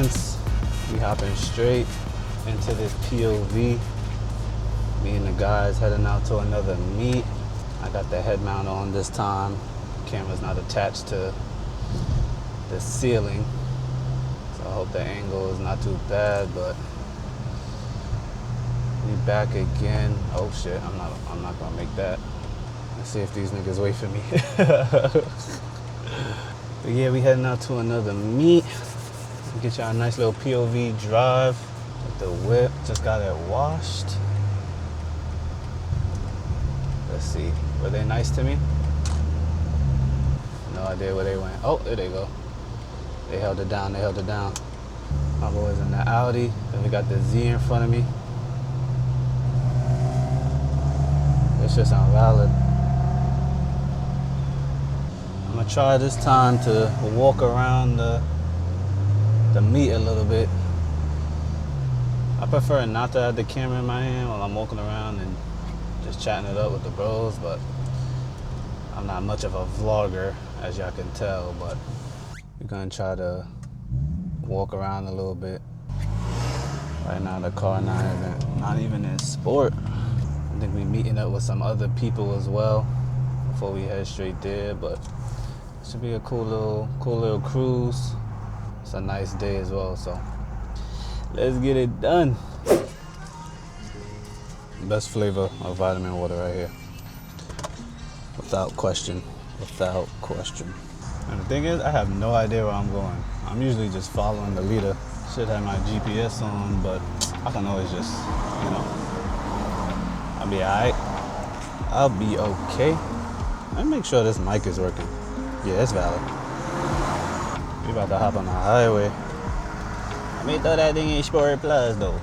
once. We hopping straight into this POV. Me and the guys heading out to another meet. I got the head mount on this time. Camera's not attached to the ceiling, so I hope the angle is not too bad. But we back again. Oh shit! I'm not gonna make that. Let's see if these niggas wait for me. But yeah, we heading out to another meet. Get y'all a nice little POV drive with the whip. Just got it washed. Let's see. Were they nice to me? No idea where they went. Oh, there they go. They held it down. They held it down. My boys in the Audi. Then we got the Z in front of me. This shit's invalid. I'm gonna try this time to walk around the meet a little bit. I prefer not to have the camera in my hand while I'm walking around and just chatting it up with the bros, but I'm not much of a vlogger, as y'all can tell. But we're gonna try to walk around a little bit. Right now the car not even in sport. I think we're meeting up with some other people as well before we head straight there, but it should be a cool little cruise. It's a nice day as well, so let's get it done. Best flavor of vitamin water right here. Without question. Without question. And the thing is, I have no idea where I'm going. I'm usually just following the leader. Should have my GPS on, but I can always just, you know, I'll be alright. I'll be okay. Let me make sure this mic is working. Yeah, it's valid. We about to hop on the highway. Let me throw that thing in Sport Plus though.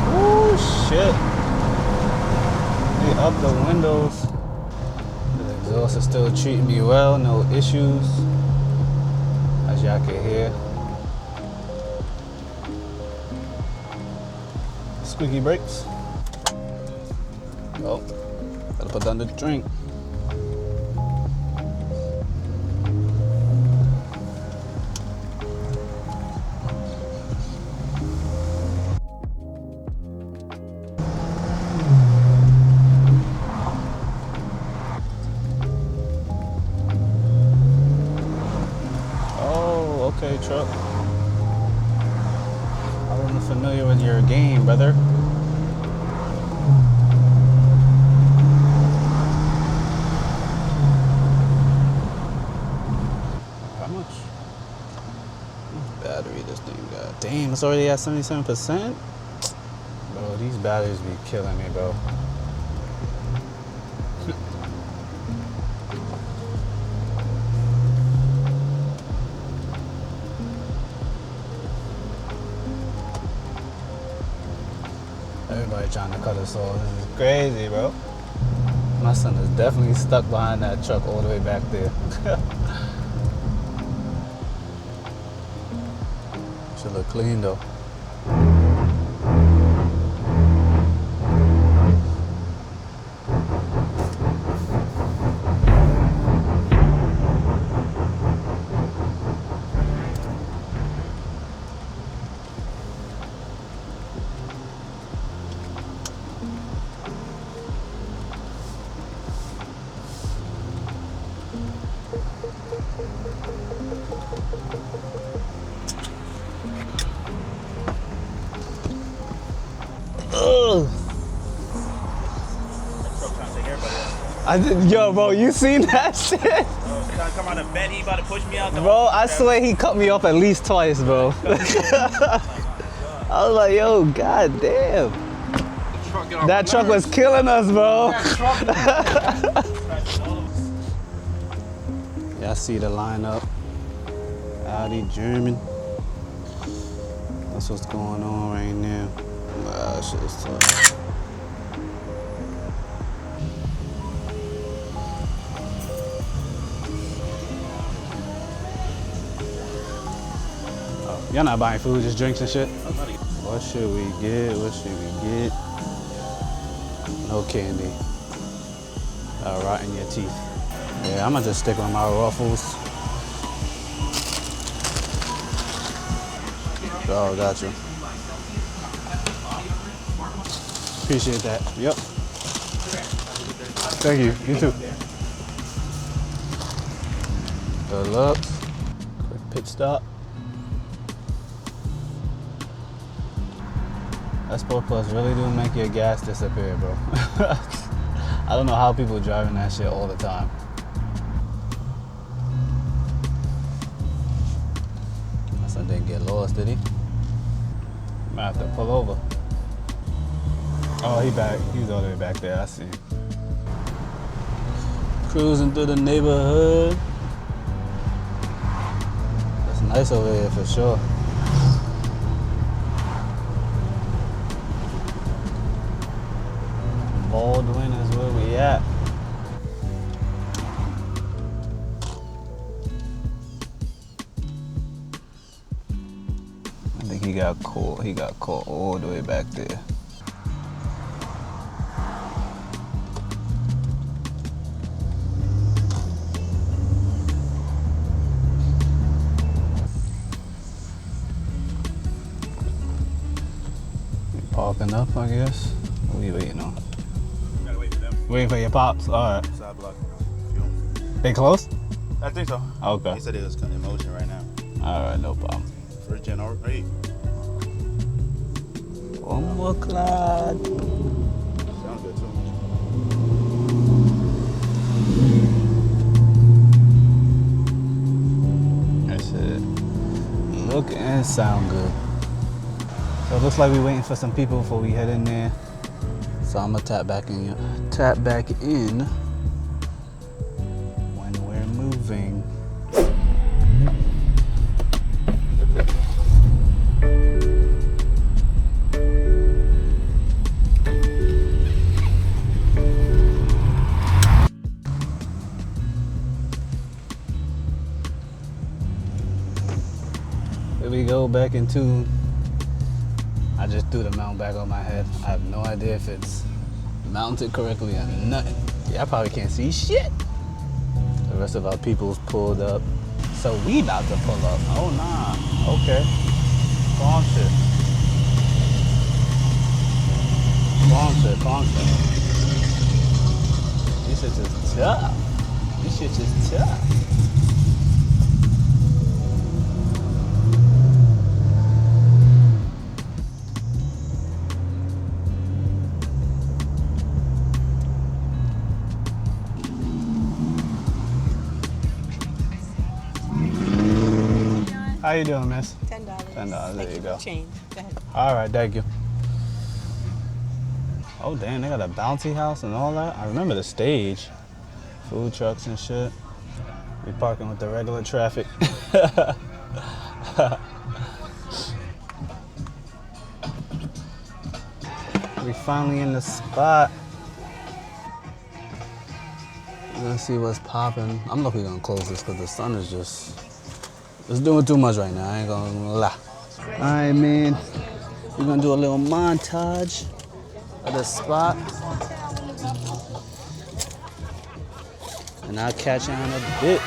Oh shit. They up the windows. The exhaust is still treating me well, no issues. As y'all can hear. Squeaky brakes. Oh, gotta put down the drink. Oh, okay, truck. I wasn't familiar with your game, brother. How much battery this thing got? Damn, it's already at 77%? Bro, these batteries be killing me, bro. Everybody trying to cut us off. This is crazy, bro. My son is definitely stuck behind that truck all the way back there. Should look clean though. Ugh. I did, yo, bro, you seen that shit? Trying to come out of bed, he about to push me out. Bro, I swear he cut me off at least twice, bro. I was like, yo, god damn. That truck was killing us, bro. Yeah, I see the lineup. Audi, German. That's what's going on right now. Wow, that shit is tough. Oh, y'all not buying food, just drinks and shit? What? What should we get? What should we get? No candy. Rot in your teeth. Yeah, I'm gonna just stick with my Ruffles. Oh, gotcha. Appreciate that. Yep. Thank you. You too. Good luck. Quick pit stop. That Sport Plus really do make your gas disappear, bro. I don't know how people driving that shit all the time. My son didn't get lost, did he? Might have to pull over. Oh, he back. He's all the way back there. I see. Cruising through the neighborhood. It's nice over here for sure. Baldwin is where we at. I think he got caught. He got caught all the way back there. Parking up, I guess. What are you waiting on? Gotta wait for them. Waiting for your pops. All right. Side block. They close? I think so. Okay. He said it was in motion right now. All right, no problem. First gen already. One more cloud. Sounds good too. That's it. Look and sound good. So it looks like we're waiting for some people before we head in there. So I'm gonna tap back in when we're moving. Here we go, back in tune. I just threw the mount back on my head. I have no idea if it's mounted correctly or nothing. Yeah, I probably can't see shit. The rest of our people's pulled up. So we about to pull up. Oh nah, okay. Calm shit. Calm shit. This shit is tough. This shit is tough. How you doing, miss? $10. $10, there you go. Change. Go ahead. All right, thank you. Oh, damn, they got a bouncy house and all that. I remember the stage. Food trucks and shit. We parking with the regular traffic. We finally in the spot. Let's see what's popping. I'm lucky gonna close this because the sun is just, it's doing too much right now. I ain't gonna lie. All right, man. We're gonna do a little montage of the spot. And I'll catch you in a bit.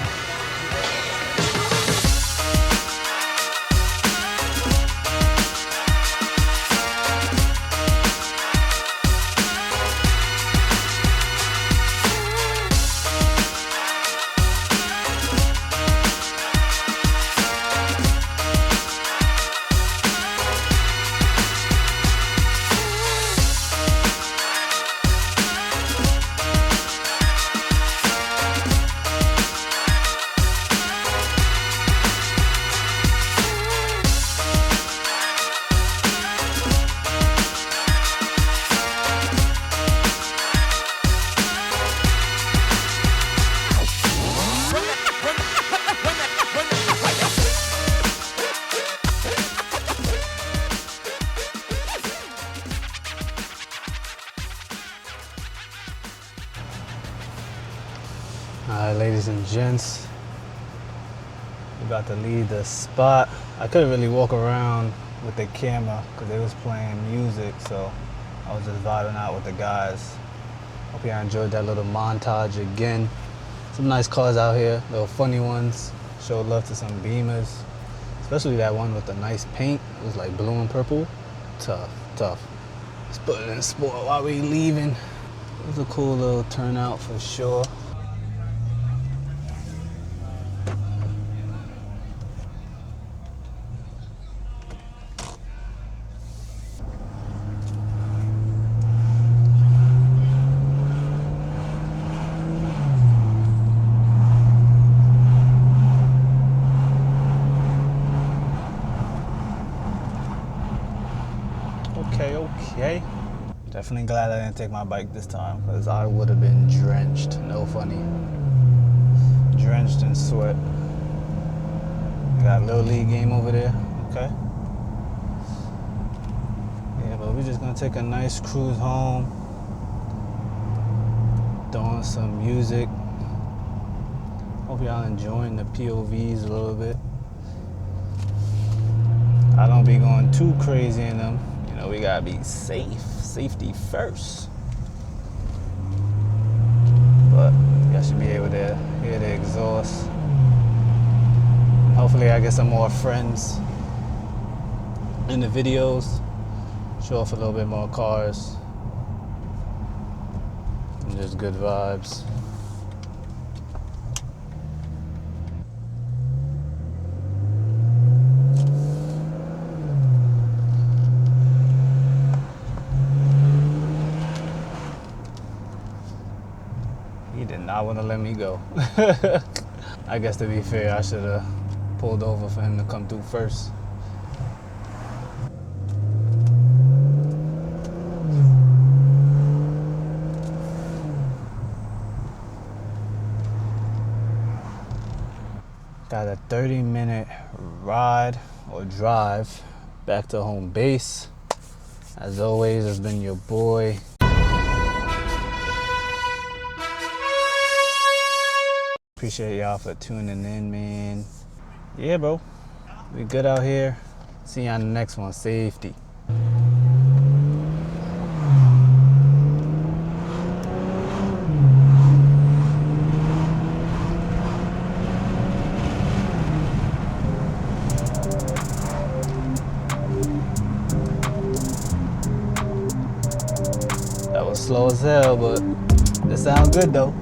All right, ladies and gents, we're about to leave the spot. I couldn't really walk around with the camera because they was playing music, so I was just vibing out with the guys. Hope y'all enjoyed that little montage again. Some nice cars out here, little funny ones. Showed love to some Beamers, especially that one with the nice paint. It was like blue and purple. Tough, tough. Let's put it in sport while we leaving. It was a cool little turnout for sure. Okay. Definitely glad I didn't take my bike this time because I would have been drenched. No funny. Drenched in sweat. Got a little league game over there. Okay. Yeah, but we're just gonna take a nice cruise home. Throwing some music. Hope y'all enjoying the POVs a little bit. I don't be going too crazy in them. You know, we gotta be safe. Safety first. But y'all should be able to hear the exhaust. Hopefully I get some more friends in the videos. Show off a little bit more cars. And just good vibes. He did not want to let me go. I guess to be fair, I should have pulled over for him to come through first. Got a 30-minute ride or drive back to home base. As always, it's been your boy. Appreciate y'all for tuning in, man. Yeah, bro. We good out here. See you on the next one. Safety. That was slow as hell, but it sounds good though.